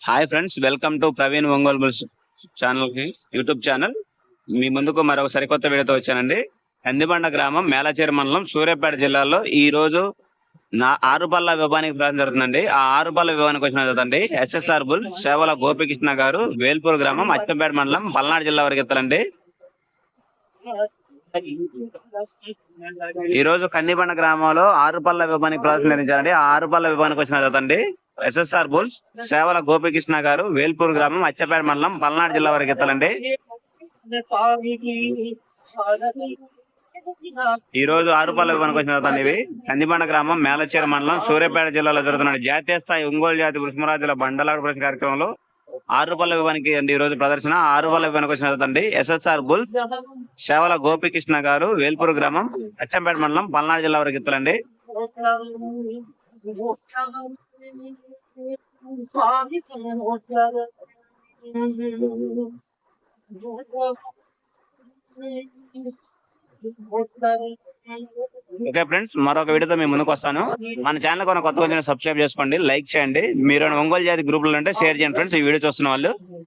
Hi friends, welcome to Praveen Ongole bulls channel కి YouTube channel. మీ ముందుకు మరొక సరికొత్త వీడియోతో వచ్చానండి. కందిబండ గ్రామం, మేలచేరు మండలం, సూర్యాపేట జిల్లాలో ఈ రోజు ఆరుపల్ల విభానికి ప్రయాణం జరుగుతుందండి. ఆ ఆరుపల్ల విభానికి వచ్చిన జరుగుతుంది ఎస్ఎస్ఆర్ బుల్ సేవల గోపికృష్ణ గారు, వేల్పూర్ గ్రామం, అచ్చంపేట మండలం, పల్నాడు జిల్లా వరకు ఎత్తాలండి. ఈ రోజు కందిబండ గ్రామంలో ఆరుపల్ల విభానికి ప్రదర్శన నిర్వహించారండి. ఆ ఆరుపల్ల విభానికి వచ్చిన జరుగుతుంది ఎస్ఎస్ఆర్ బుల్స్ సేవల గోపికృష్ణ గారు, వేల్పూర్ గ్రామం, అచ్చంపేట మండలం, పల్నాడు జిల్లా వరకు ఎత్తాలండి. ఈ రోజు ఆరుపల్ల విభానికి వచ్చిన జరుగుతుంది ఇవి కందిబండ గ్రామం, మేలచేరు మండలం, సూర్యాపేట జిల్లాలో జరుగుతున్నాడు జాతీయ స్థాయి ఒంగోలు జాతి వృషమరాజుల బండలాట ప్రదర్శన కార్యక్రమంలో ఆరుపల్ల విభానికి అండి ఈ రోజు ప్రదర్శన. ఆరుపల్ల విభానికి వచ్చిన జరుగుతుంది ఎస్ఎస్ఆర్ బుల్ సేవల గోపికృష్ణ గారు, వేల్పూర్ గ్రామం, అచ్చంపేట మండలం, పల్నాడు జిల్లా వరకు ఎత్తాలండి. ఓకే ఫ్రెండ్స్, మరొక వీడియోతో మీ ముందుకు వస్తాను. మన ఛానల్ కొత్త సబ్స్క్రైబ్ చేసుకోండి, లైక్ చేయండి. మీరు ఒంగోలు జాతి గ్రూపులు అంటే షేర్ చేయండి ఫ్రెండ్స్, ఈ వీడియో చూస్తున్న వాళ్ళు.